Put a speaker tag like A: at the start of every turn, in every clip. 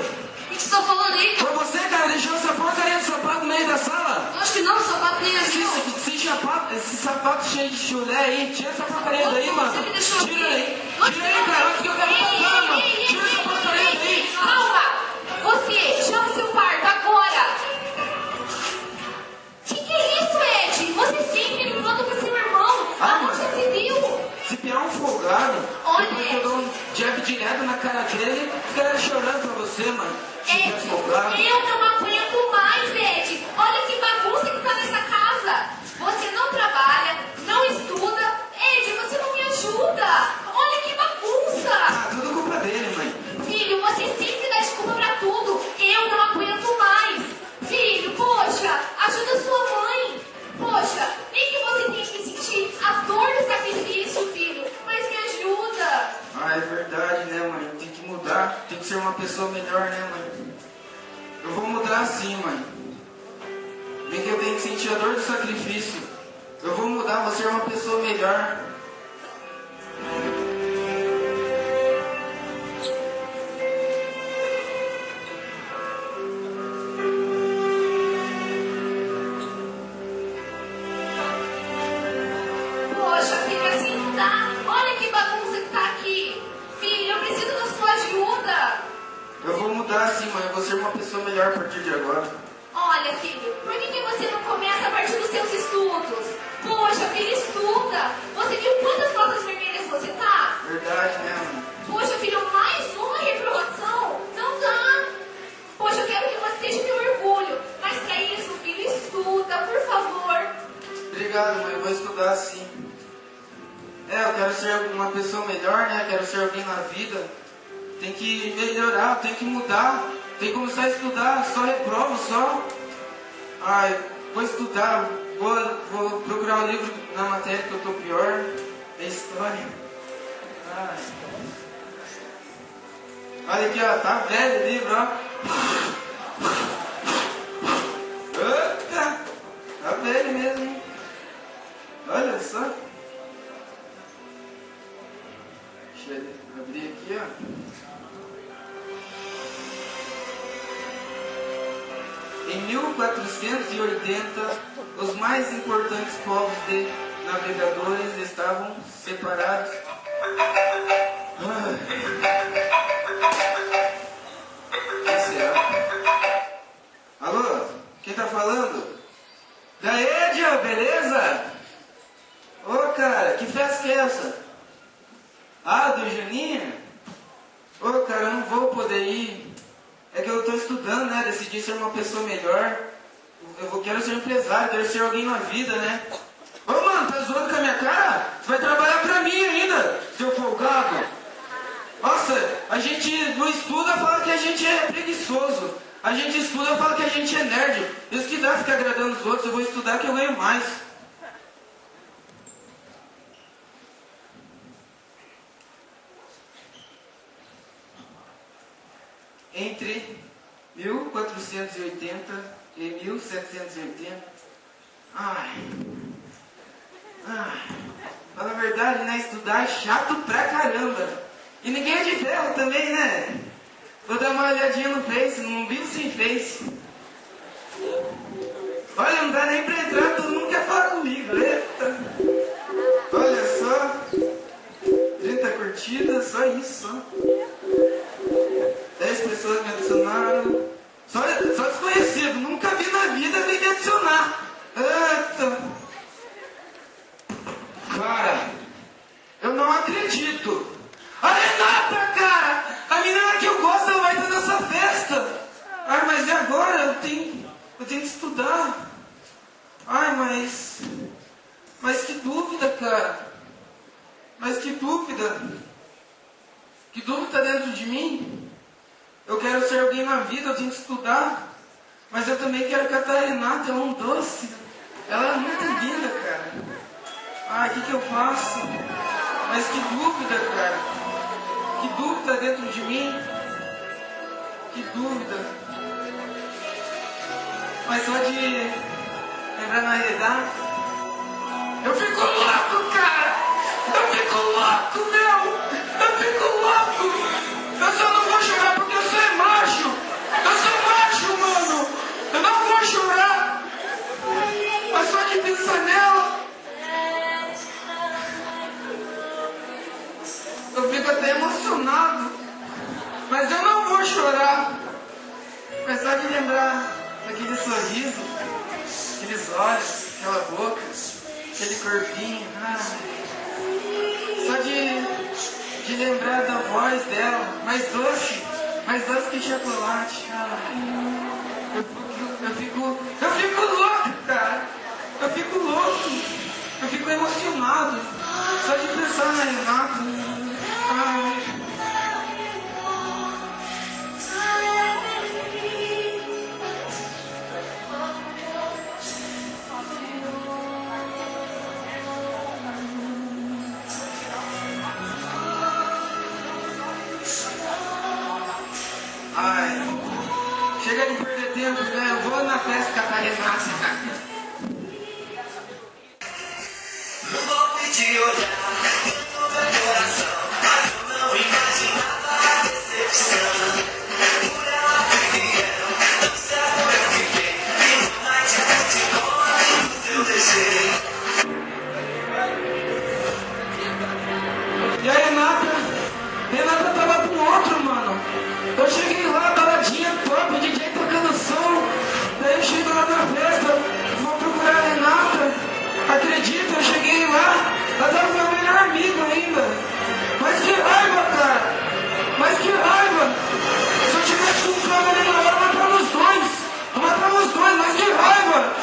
A: foi?
B: O que você tá falando aí, cara?
A: Foi você, cara, deixou essa porcaria de sapato no meio da sala?
B: Eu acho que não, o sapato nem é meu.
A: Esse sapato cheio de chulé aí, tira essa porcaria daí, mano.
B: Você me deixou aqui.
A: Tira aí, cara, antes que eu quero ir pra cama. Tira essa porcaria daí.
C: Calma! Você, chama o seu parto agora! Que é isso, Ed? Você sempre me manda com seu irmão!
A: Ah,
C: Aonde já se viu?
A: Se pior um folgado,
C: Olha,
A: depois que eu dou um jab direto na cara dele, fica chorando pra você, mano. Se pior
C: Ed,
A: folgado.
C: eu não aguento mais, Ed! Olha que bagunça que tá nessa casa! Você não trabalha, não estuda. Ed, você não me ajuda! Olha que bagunça!
A: Ah, tudo culpa dele, mãe.
C: Filho, você sempre dá desculpa pra tudo. Eu não aguento mais. Filho, poxa, ajuda sua mãe. Poxa, nem que você tenha que sentir a dor do sacrifício, filho. Mas me ajuda.
A: Ah, é verdade, né, mãe? Tem que mudar, tem que ser uma pessoa melhor, né, mãe? Eu vou mudar sim, mãe. Bem que eu tenho que sentir a dor do sacrifício. Eu vou mudar, vou ser uma pessoa melhor.
C: Poxa, filho, assim não dá. Olha que bagunça que tá aqui. Filho, eu preciso da sua ajuda.
A: Eu vou mudar sim, mãe. Eu vou ser uma pessoa melhor a partir de agora.
C: Olha, filho, por que você não começa a partir dos seus estudos? Poxa, filho, estuda. Você viu quantas notas vermelhas você tá?
A: Verdade, né, mãe?
C: Poxa, filho, mais uma reprovação? Não dá. Poxa, eu quero que você seja meu orgulho. Mas pra isso, filho, estuda, por favor.
A: Obrigado, mãe. Eu vou estudar sim. Eu quero ser uma pessoa melhor, né? Quero ser alguém na vida. Tem que melhorar, tem que mudar. Tem que começar a estudar. Só reprovo, só. Ai, vou estudar. Vou procurar o livro na matéria que eu tô pior. É história. Ai. Olha aqui, ó. Tá velho o livro, ó. Eita! Tá velho mesmo, hein? Olha só. Deixa eu abrir aqui, ó. Em 1480, os mais importantes povos de navegadores estavam separados. Quem será? Alô? Quem tá falando? Daí, Edia, beleza? Ô, cara, que festa que é essa? Ah, do Juninho? Ô, cara, eu não vou poder ir. É que eu tô estudando, né? Decidi ser uma pessoa melhor. Quero ser empresário, quero ser alguém na vida, né? Ô, mano, tá zoando com a minha cara? Você vai trabalhar pra mim ainda, seu folgado. Nossa, a gente não estuda, fala que a gente é preguiçoso. A gente estuda, fala que a gente é nerd. Isso que dá ficar agradando os outros. Eu vou estudar que eu ganho mais. Entre 1480 e 1780. Fala a verdade, né? Estudar é chato pra caramba. E ninguém é de ferro também, né? Vou dar uma olhadinha no Face, não vivo sem Face. Olha, não dá nem pra entrar, todo mundo quer falar comigo. Eita. Olha só. 30 curtidas, só isso, só. 10 pessoas me adicionaram. Só desconhecido, nunca vi na vida vir me adicionar. Eita. Cara, eu não acredito. A Renata, cara! A menina que eu gosto, ela vai estar nessa festa. Ai, mas e agora? Eu tenho que estudar. Ai, mas que dúvida, cara. Mas que dúvida. Que dúvida dentro de mim. Eu quero ser alguém na vida, eu tenho que estudar. Mas eu também quero catar a Renata, ela é um doce. Ela é muito linda, cara. Ai, o que eu faço? Mas que dúvida, cara. Que dúvida dentro de mim. Que dúvida. Mas só de lembrar na Renata, eu fico louco, cara. Eu fico louco, meu. Eu fico louco. Eu só não vou chorar porque eu sou macho. só de lembrar daquele sorriso, aqueles olhos, aquela boca, aquele corpinho. Só de lembrar da voz dela, mais doce que chocolate. Eu fico louco, cara. Eu fico louco. Eu fico emocionado. Só de pensar na Renata. Chega de perder tempo, né? Eu vou na festa com a Renata.
D: No golpe de olhar no meu coração, mas eu não imaginava a decepção. Por ela fui fiel, tão certo eu fiquei, e no night futebol eu deixei.
A: E a Renata tava com outro, mano. Eu cheguei lá, baladinha top, o DJ tocando som. Daí eu chego lá na festa, vou procurar a Renata. Acredita, eu cheguei lá, ela tava com meu melhor amigo ainda. Mas que raiva, cara! Mas que raiva! Se eu tivesse com um cara ali na hora, eu matava os dois! Mas que raiva!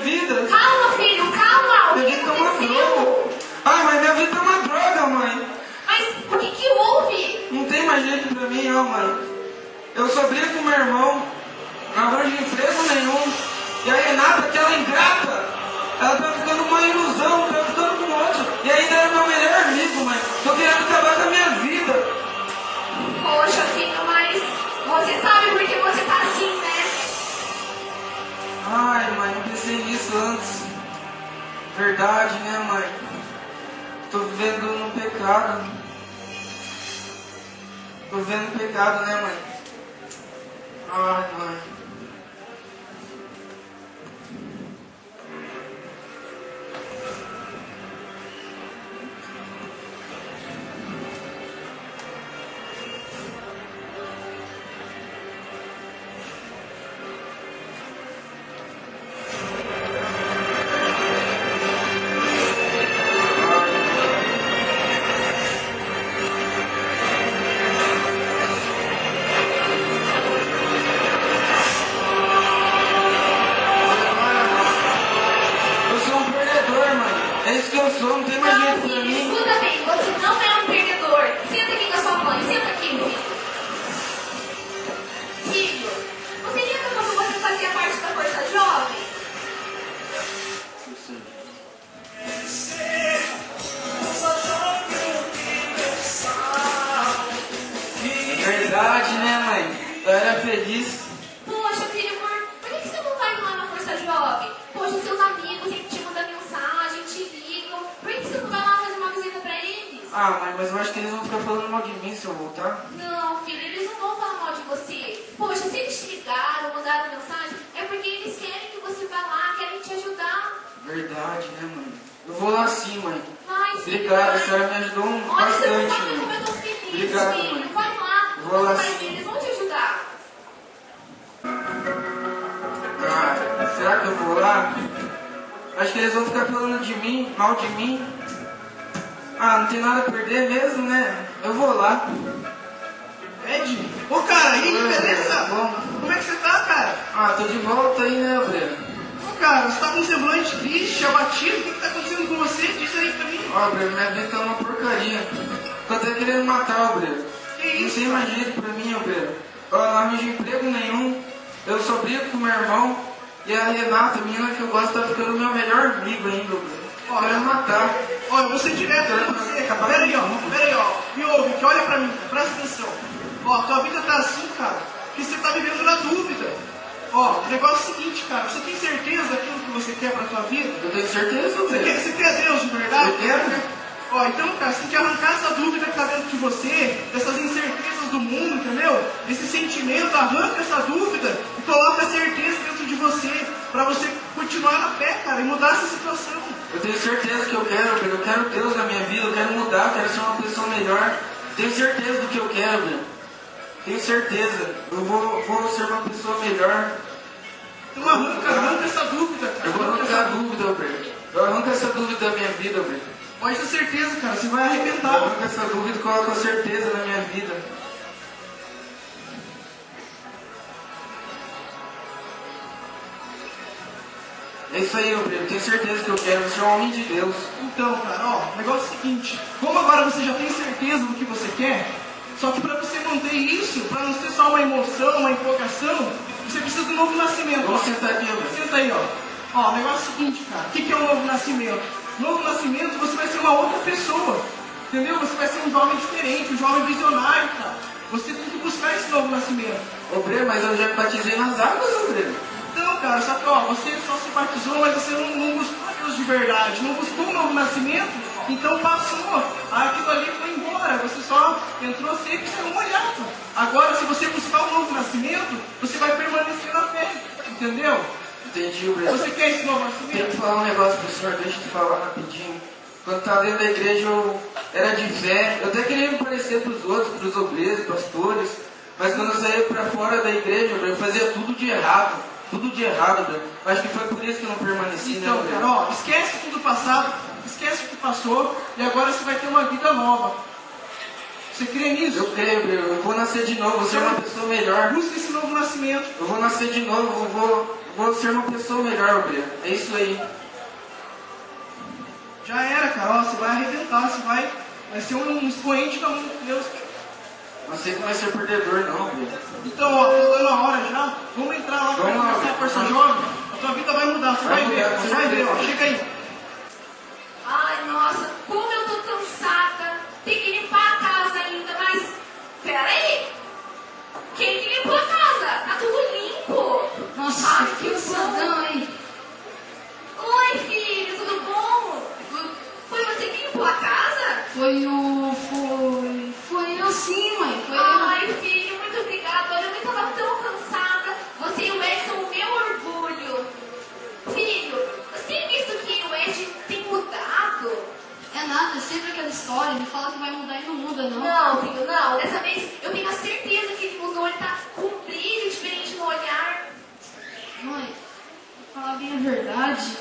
A: Vida.
C: Calma, filho, calma. O que
A: Minha vida é uma
C: aconteceu?
A: droga. Mas minha vida é uma droga, mãe.
C: Mas o que houve?
A: Não tem mais jeito pra mim, ó, mãe. Eu só brigo com meu irmão, não arranjo emprego nenhum. E a Renata, aquela ingrata, ela tá ficando uma ilusão, tá ficando com outro. E ainda era meu melhor amigo, mãe. Tô querendo acabar com a minha vida.
C: Poxa, filho, mas você sabe por que você tá assim, né?
A: Ai, mãe, não pensei nisso antes. Verdade, né, mãe? Tô vivendo no pecado. Tô vivendo no pecado, né, mãe? Ai, mãe. É isso que eu sou, não tem mais jeito pra
C: Filho,
A: mim.
C: escuta bem, você não é um perdedor. Senta aqui com a sua mãe, senta aqui, filho. Filho, você lembra quando você fazia parte da Força Jovem?
A: Verdade, né, mãe? Eu era feliz.
C: Poxa, filho, por que você não vai lá na Força Jovem? Poxa, seus amigos sempre te mandam mensagem, te ligam. Por que você não vai lá fazer uma visita pra eles?
A: Ah, mãe, mas eu acho que eles vão ficar falando mal de mim se eu voltar.
C: Não, filho, eles não vão falar mal de você. Poxa, se eles te ligaram, mandaram mensagem, é porque eles querem que você vá lá, querem te ajudar.
A: Verdade, né, mãe? Eu vou lá sim, mãe.
C: Vai, filho,
A: Obrigado, a
C: vai.
A: senhora me ajudou
C: Olha, você não
A: bastante,
C: sabe como
A: mãe.
C: eu tô feliz,
A: Obrigado,
C: filho.
A: mãe.
C: Vai lá,
A: Vou lá
C: os pais
A: sim.
C: deles vão te ajudar.
A: Ah, será que eu vou lá? Acho que eles vão ficar falando de mim, mal de mim. Ah, não tem nada a perder mesmo, né? Eu vou lá.
E: Ed? Ô cara, e aí,
A: Oi,
E: beleza?
A: bom.
E: Como é que você tá, cara?
A: Ah, tô de volta aí, né, Breno?
E: Ô cara, você tá com um semblante triste, abatido, o que tá acontecendo com você? Diz aí pra mim.
A: Ó, Breno, minha vida tá uma porcaria. Tô até querendo matar o Breno.
E: Que
A: Não
E: isso?
A: tem mais jeito pra mim, ó, Breno. Ó, não arranjo emprego nenhum. Eu só brigo com meu irmão e a Renata, a menina que eu gosto, tá ficando meu melhor amigo ainda, Breno. Quero matar.
E: Ó, eu vou ser direto com você, cara. Pera aí, ó. Me ouve, que olha pra mim, cara. Presta atenção. Ó, tua vida tá assim, cara, que você tá vivendo na dúvida. Ó, o negócio é o seguinte, cara. Você tem certeza daquilo que você quer pra tua vida?
A: Eu tenho certeza, Breno.
E: Você quer Deus de verdade?
A: Eu quero.
E: Ó, então, cara, você tem que arrancar essa dúvida que tá dentro de você, dessas incertezas do mundo, entendeu? Esse sentimento, arranca essa dúvida e coloca a certeza dentro de você, pra você continuar na fé, cara, e mudar essa situação.
A: Eu tenho certeza que eu quero, Breno. Eu quero Deus na minha vida, eu quero mudar, eu quero ser uma pessoa melhor. Tenho certeza do que eu quero, Breno. Tenho certeza. Eu vou ser uma pessoa melhor.
E: Então arranca essa dúvida, cara.
A: Eu vou arrancar a dúvida, Breno. Eu arranco essa dúvida da minha vida, Breno.
E: Pode ter certeza, cara, você vai
A: Eu
E: arrebentar.
A: arranco essa dúvida e coloco a certeza na minha vida. É isso aí, Breno. Tenho certeza que eu quero ser um homem de Deus.
E: Então, cara, ó, o negócio é o seguinte, como agora você já tem certeza do que você quer, só que pra você manter isso, pra não ser só uma emoção, uma empolgação, você precisa de um novo nascimento.
A: Vamos
E: Ó.
A: sentar aqui, Breno.
E: Senta aí, ó. Ó, o negócio é o seguinte, cara, o que é um novo nascimento? Novo nascimento, você vai ser uma outra pessoa, entendeu? Você vai ser um jovem diferente, um jovem visionário, cara. Você tem que buscar esse novo nascimento.
A: Ô, Breno, mas eu já me batizei nas águas, ô, Breno.
E: Então, cara, só que, ó, você só se batizou, mas você não buscou a Deus de verdade, não buscou um novo nascimento, então passou, aquilo ali foi embora, você só entrou seco e saiu molhado. Agora, se você buscar um novo nascimento, você vai permanecer na fé, entendeu?
A: Entendi, Breno.
E: Você quer esse novo
A: Tenho
E: nascimento?
A: que falar um negócio pro senhor, deixa eu te falar rapidinho. Quando estava dentro da igreja eu era de fé, eu até queria me parecer pros outros, pros obreiros, pastores, mas quando eu saía pra fora da igreja, eu fazia tudo de errado, Breno. Acho que foi por isso que eu não permaneci, né,
E: Então,
A: Breno?
E: cara, ó, esquece tudo passado, esquece o que passou, e agora você vai ter uma vida nova. Você crê nisso?
A: Eu creio, Breno, eu vou nascer de novo, vou ser uma pessoa melhor.
E: Busca esse novo nascimento.
A: Eu vou nascer de novo, vou ser uma pessoa melhor, Breno. É isso aí.
E: Já era, cara, ó, você vai arrebentar, você vai ser um expoente da mão de Deus.
A: Não sei que vai ser perdedor, não, Breno.
E: Então, ó, tá dando a hora já, vamos entrar lá para
A: Vamos lá.
E: começar a força jovem, a tua vida vai mudar, você
A: Vai
E: vai ver,
A: mudar, com
E: você vai ver,
A: certeza.
E: ó, chega aí.
C: Ai, nossa, como eu tô cansada. Tem que limpar a casa ainda, mas... Peraí. Quem que limpou a casa? Tá tudo limpo.
B: Nossa,
C: Ai,
B: que
C: que
B: cansadão, hein?
C: Oi, filho, tudo bom? Foi você que limpou a casa?
B: Foi eu sim, mãe. Foi eu.
C: Ai, filho, muito obrigada. Olha, eu tava tão cansada. Você e o Ed são o meu orgulho. Filho, você tem visto que o Ed tem mudado?
B: É nada, é sempre aquela história. Ele fala que vai mudar e não muda, não.
C: Não, filho, não. Dessa vez eu tenho a certeza que ele mudou. Ele tá com um brilho diferente no olhar.
B: Mãe, pra falar bem a verdade,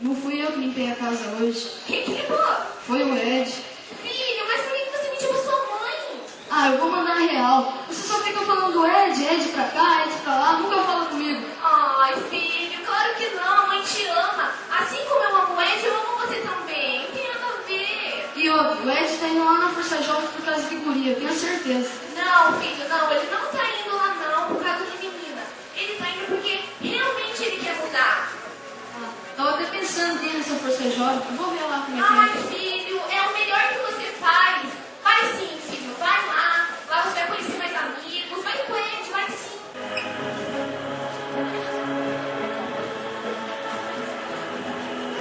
B: não fui eu que limpei a casa hoje.
C: Quem que limpou?
B: Foi o Ed.
C: Filho, mas por que você mentiu pra sua mãe?
B: Ah, eu vou mandar a real. Você só fica falando Ed pra cá, Ed pra lá, nunca fala comigo.
C: Ai, filho, claro que não. A mãe te ama. Assim como eu amo o Ed, eu amo você também. Não tem nada a ver.
B: E outro, o Ed tá indo lá na Força Jovem por causa de guria, eu tenho certeza.
C: Não, filho, não. Ele não tá indo lá não por causa de menina. Ele tá indo porque realmente ele quer mudar.
B: Ah, tava até pensando em ir nessa Força Jovem, eu vou ver lá como é
C: Ai,
B: que é.
C: filho, é o melhor que você faz. Vai sim, filho, vai lá. Lá você vai conhecer mais amigos. Vai com ele, vai sim.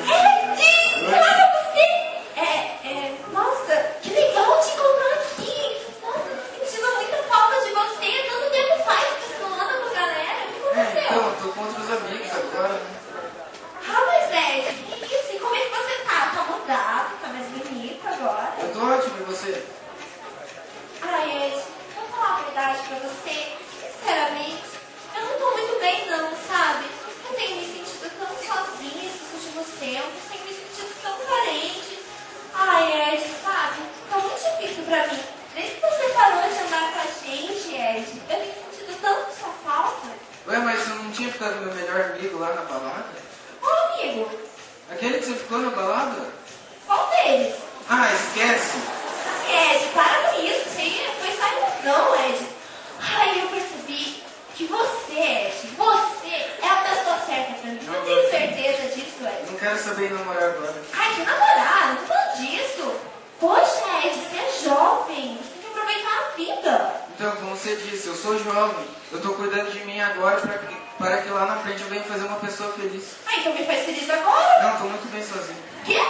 C: Ed, claro você. Nossa, que legal te encontrar aqui. Nossa, eu tô sentindo muita falta de você. Tanto tempo faz que você não anda com a galera. O que aconteceu?
A: Então, tô com outros amigos agora.
C: Ah, mas Ed, que isso? E como é que você tá? Tá mudado, tá mais bonito agora.
A: Eu tô ótimo, e você?
C: Ai, Ed, vou falar a verdade pra você. Sinceramente, eu não tô muito bem não, sabe? Eu tenho me sentido tão sozinha esses últimos tempos, tenho me sentido tão carente. Ai, Ed, sabe? Tá muito difícil pra mim. Desde que você parou de andar com a gente, Ed, eu tenho sentido tanto sua falta.
A: Ué, mas você não tinha ficado com meu melhor amigo lá na balada?
C: Qual amigo?
A: Aquele que você ficou na balada?
C: Qual deles?
A: Ah, esquece.
C: Ed, para com isso, isso aí foi só ilusão, Ed. Ai, eu percebi que você, Ed,
A: quero saber em namorar agora.
C: Ai, que namorar, não tô falando disso. Poxa, Ed, você é jovem, você tem que aproveitar a vida.
A: Então, como você disse, eu sou jovem. Eu tô cuidando de mim agora para que lá na frente eu venha fazer uma pessoa feliz.
C: Ah, então me faz feliz agora.
A: Não, tô muito bem sozinho.
C: Quê?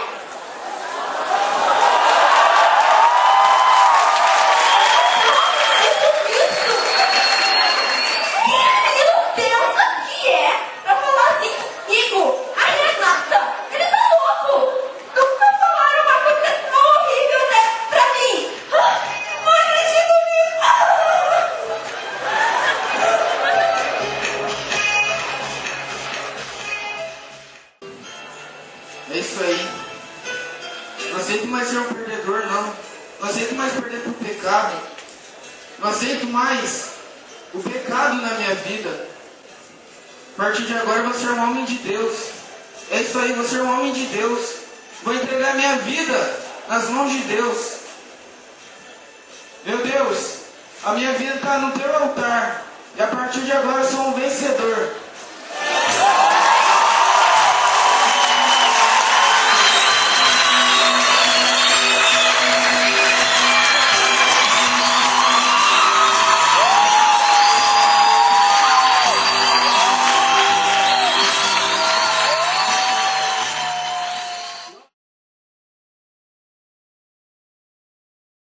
A: É isso aí. Não aceito mais ser um perdedor, não. Não aceito mais perder pro pecado. Não aceito mais o pecado na minha vida. A partir de agora eu vou ser um homem de Deus. É isso aí, vou ser um homem de Deus. Vou entregar minha vida nas mãos de Deus. Meu Deus, a minha vida está no teu altar. E a partir de agora eu sou um vencedor.